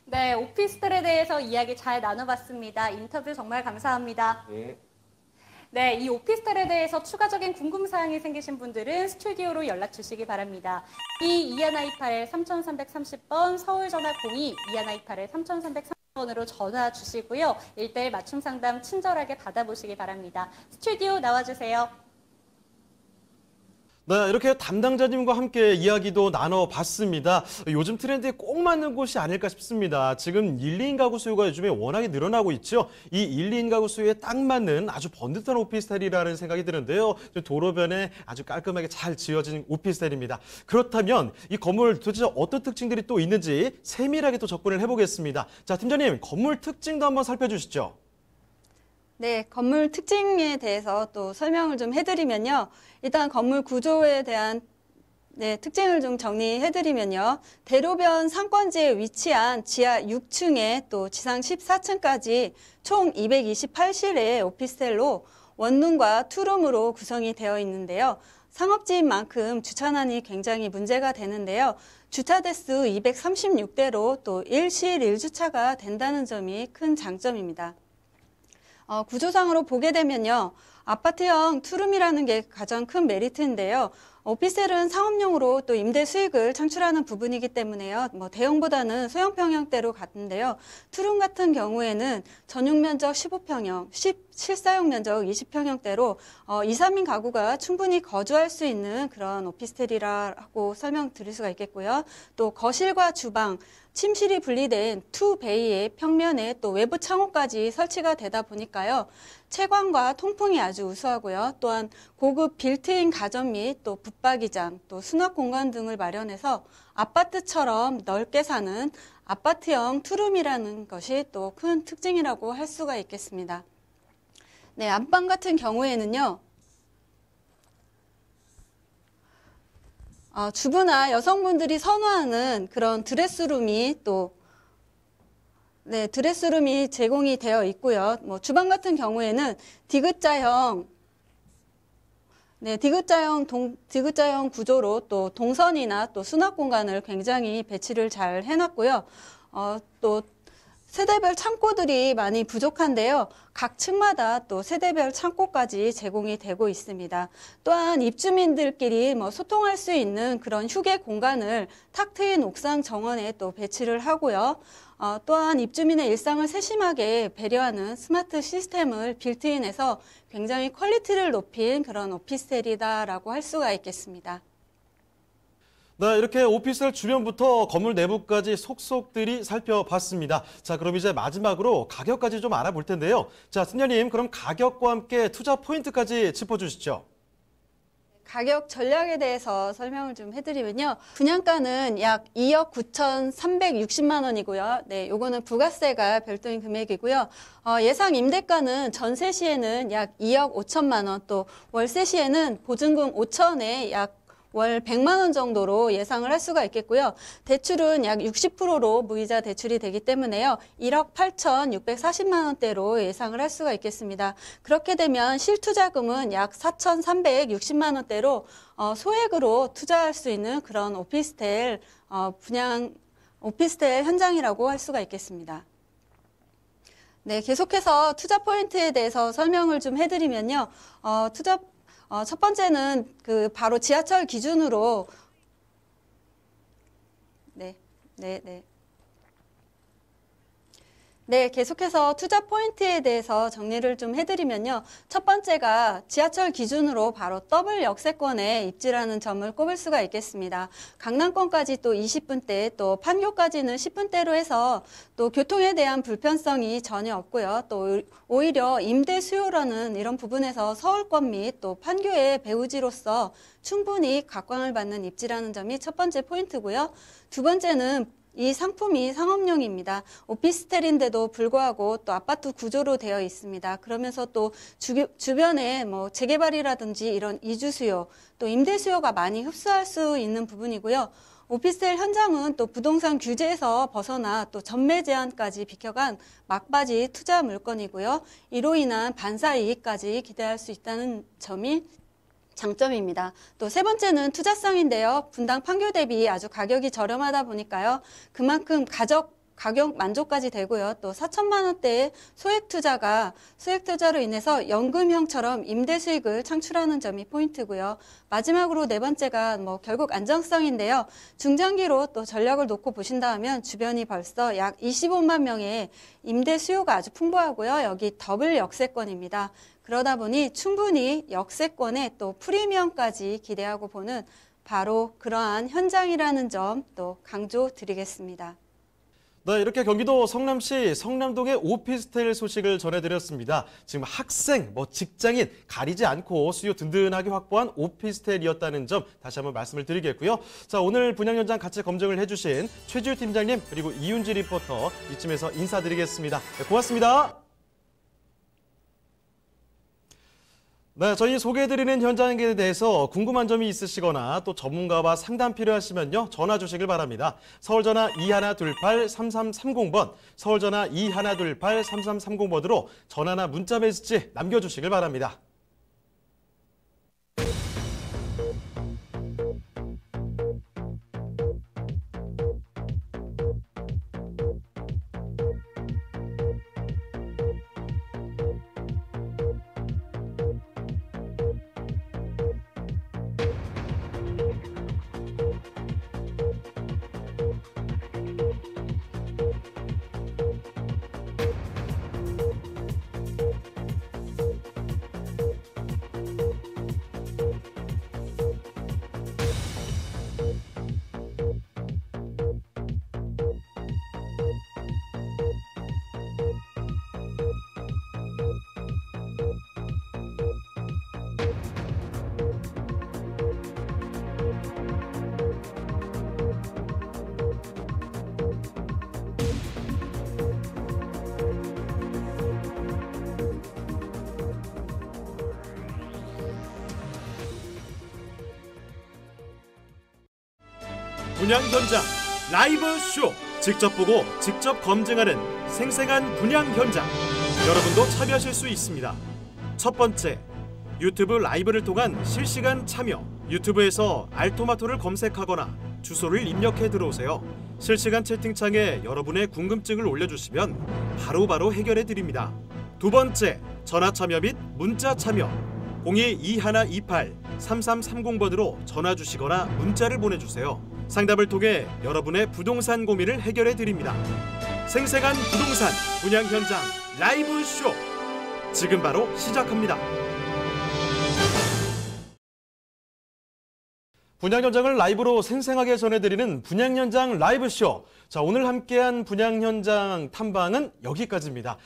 네, 오피스텔에 대해서 이야기 잘 나눠봤습니다. 인터뷰 정말 감사합니다. 네. 네, 이 오피스텔에 대해서 추가적인 궁금사항이 생기신 분들은 스튜디오로 연락 주시기 바랍니다. 2128-3330번 서울전화 02-2128-3330번으로 전화 주시고요. 1대1 맞춤 상담 친절하게 받아보시기 바랍니다. 스튜디오 나와주세요. 네, 이렇게 담당자님과 함께 이야기도 나눠봤습니다. 요즘 트렌드에 꼭 맞는 곳이 아닐까 싶습니다. 지금 1, 2인 가구 수요가 요즘에 워낙에 늘어나고 있죠. 이 1, 2인 가구 수요에 딱 맞는 아주 번듯한 오피스텔이라는 생각이 드는데요. 도로변에 아주 깔끔하게 잘 지어진 오피스텔입니다. 그렇다면 이 건물 도대체 어떤 특징들이 또 있는지 세밀하게 또 접근을 해보겠습니다. 자, 팀장님, 건물 특징도 한번 살펴주시죠. 네, 건물 특징에 대해서 또 설명을 좀 해드리면요. 일단 건물 구조에 대한 특징을 좀 정리해드리면요. 대로변 상권지에 위치한 지하 6층에 또 지상 14층까지 총 228실의 오피스텔로 원룸과 투룸으로 구성이 되어 있는데요. 상업지인 만큼 주차난이 굉장히 문제가 되는데요. 주차 대수 236대로 또 1실 1주차가 된다는 점이 큰 장점입니다. 구조상으로 보게 되면요. 아파트형 투룸이라는 게 가장 큰 메리트인데요. 오피스텔은 상업용으로 또 임대 수익을 창출하는 부분이기 때문에요. 대형보다는 소형 평형대로 같은데요. 투룸 같은 경우에는 전용 면적 15평형, 실사용 면적 20평형대로 2, 3인 가구가 충분히 거주할 수 있는 그런 오피스텔이라고 설명드릴 수가 있겠고요. 또 거실과 주방, 침실이 분리된 2베이의 평면에 또 외부 창호까지 설치가 되다 보니까요. 채광과 통풍이 아주 우수하고요. 또한 고급 빌트인 가전 및 또 붙박이장, 또 수납 공간 등을 마련해서 아파트처럼 넓게 사는 아파트형 투룸이라는 것이 또 큰 특징이라고 할 수가 있겠습니다. 네, 안방 같은 경우에는요. 주부나 여성분들이 선호하는 그런 드레스룸이 또 네, 드레스룸이 제공이 되어 있고요. 뭐 주방 같은 경우에는 디귿자형 디귿자형 구조로 또 동선이나 또 수납 공간을 굉장히 배치를 잘 해놨고요. 또 세대별 창고들이 많이 부족한데요. 각 층마다 또 세대별 창고까지 제공이 되고 있습니다. 또한 입주민들끼리 소통할 수 있는 그런 휴게 공간을 탁 트인 옥상 정원에 또 배치를 하고요. 또한 입주민의 일상을 세심하게 배려하는 스마트 시스템을 빌트인해서 굉장히 퀄리티를 높인 그런 오피스텔이다라고 할 수가 있겠습니다. 네, 이렇게 오피스텔 주변부터 건물 내부까지 속속들이 살펴봤습니다. 자, 그럼 이제 마지막으로 가격까지 좀 알아볼 텐데요. 자, 팀장님, 그럼 가격과 함께 투자 포인트까지 짚어주시죠. 가격 전략에 대해서 설명을 좀 해드리면요. 분양가는 약 2억 9,360만 원이고요. 네, 요거는 부가세가 별도인 금액이고요. 예상 임대가는 전세 시에는 약 2억 5천만 원, 또 월세 시에는 보증금 5천에 약 월 100만 원 정도로 예상을 할 수가 있겠고요. 대출은 약 60%로 무이자 대출이 되기 때문에요. 1억 8,640만 원대로 예상을 할 수가 있겠습니다. 그렇게 되면 실투자금은 약 4,360만 원대로 소액으로 투자할 수 있는 그런 오피스텔 오피스텔 현장이라고 할 수가 있겠습니다. 네, 계속해서 투자 포인트에 대해서 설명을 좀 해드리면요. 첫 번째는 바로 지하철 기준으로 계속해서 투자 포인트에 대해서 정리를 좀 해드리면요. 첫 번째가 지하철 기준으로 바로 더블 역세권에 입지라는 점을 꼽을 수가 있겠습니다. 강남권까지 또 20분대, 또 판교까지는 10분대로 해서 또 교통에 대한 불편성이 전혀 없고요. 또 오히려 임대 수요라는 이런 부분에서 서울권 및 또 판교의 배우지로서 충분히 각광을 받는 입지라는 점이 첫 번째 포인트고요. 두 번째는 이 상품이 상업용입니다. 오피스텔인데도 불구하고 또 아파트 구조로 되어 있습니다. 그러면서 또 주변에 재개발이라든지 이런 이주 수요, 또 임대 수요가 많이 흡수할 수 있는 부분이고요. 오피스텔 현장은 또 부동산 규제에서 벗어나 또 전매 제한까지 비켜간 막바지 투자 물건이고요. 이로 인한 반사 이익까지 기대할 수 있다는 점이 장점입니다. 또 세 번째는 투자성인데요. 분당 판교 대비 아주 가격이 저렴하다 보니까요. 그만큼 가격 만족까지 되고요. 또 4천만 원대의 소액 투자로 인해서 연금형처럼 임대 수익을 창출하는 점이 포인트고요. 마지막으로 네 번째가 결국 안정성인데요. 중장기로 또 전략을 놓고 보신다 하면 주변이 벌써 약 25만 명의 임대 수요가 아주 풍부하고요. 여기 더블 역세권입니다. 그러다 보니 충분히 역세권에 또 프리미엄까지 기대하고 보는 바로 그러한 현장이라는 점 또 강조드리겠습니다. 네, 이렇게 경기도 성남시 성남동의 오피스텔 소식을 전해드렸습니다. 지금 학생, 직장인 가리지 않고 수요 든든하게 확보한 오피스텔이었다는 점 다시 한번 말씀을 드리겠고요. 자, 오늘 분양 현장 같이 검증을 해주신 최지우 팀장님 그리고 이윤지 리포터 이쯤에서 인사드리겠습니다. 네, 고맙습니다. 네, 저희 소개해드리는 현장에 대해서 궁금한 점이 있으시거나 또 전문가와 상담 필요하시면요. 전화 주시길 바랍니다. 서울전화 2128-3330번, 서울전화 2128-3330번으로 전화나 문자 메시지 남겨주시길 바랍니다. 분양 현장 라이브 쇼 직접 보고 직접 검증하는 생생한 분양 현장. 여러분도 참여하실 수 있습니다. 첫 번째, 유튜브 라이브를 통한 실시간 참여. 유튜브에서 알토마토를 검색하거나 주소를 입력해 들어오세요. 실시간 채팅창에 여러분의 궁금증을 올려주시면 바로바로 해결해 드립니다. 두 번째, 전화 참여 및 문자 참여. 02-2128-3330번으로 전화 주시거나 문자를 보내주세요. 상담을 통해 여러분의 부동산 고민을 해결해 드립니다. 생생한 부동산 분양 현장 라이브 쇼 지금 바로 시작합니다. 분양 현장을 라이브로 생생하게 전해드리는 분양 현장 라이브 쇼. 자, 오늘 함께한 분양 현장 탐방은 여기까지입니다.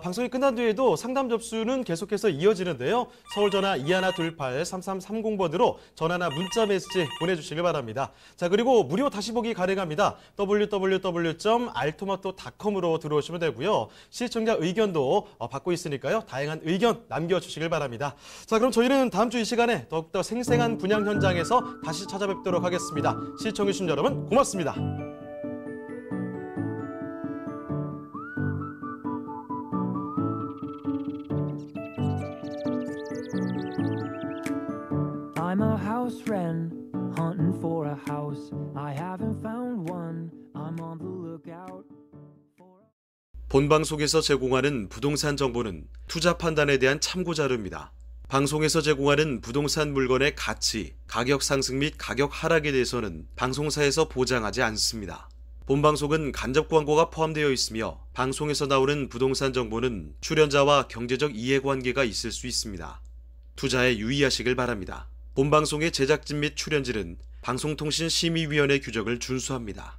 방송이 끝난 뒤에도 상담 접수는 계속해서 이어지는데요. 서울 전화 2128-3330번으로 전화나 문자 메시지 보내주시길 바랍니다. 자, 그리고 무료 다시 보기 가능합니다. www.altomato.com으로 들어오시면 되고요. 시청자 의견도 받고 있으니까요. 다양한 의견 남겨주시길 바랍니다. 자, 그럼 저희는 다음 주 이 시간에 더욱더 생생한 분양 현장에서 다시 찾아뵙도록 하겠습니다. 시청해주신 여러분 고맙습니다. I'm a house wren, hunting for a house. I haven't found one. I'm on the lookout. 본방송에서 제공하는 부동산 정보는 투자 판단에 대한 참고 자료입니다. 방송에서 제공하는 부동산 물건의 가치, 가격 상승 및 가격 하락에 대해서는 방송사에서 보장하지 않습니다. 본방송은 간접 광고가 포함되어 있으며 방송에서 나오는 부동산 정보는 출연자와 경제적 이해관계가 있을 수 있습니다. 투자에 유의하시길 바랍니다. 본방송의 제작진 및 출연진은 방송통신심의위원회 규정을 준수합니다.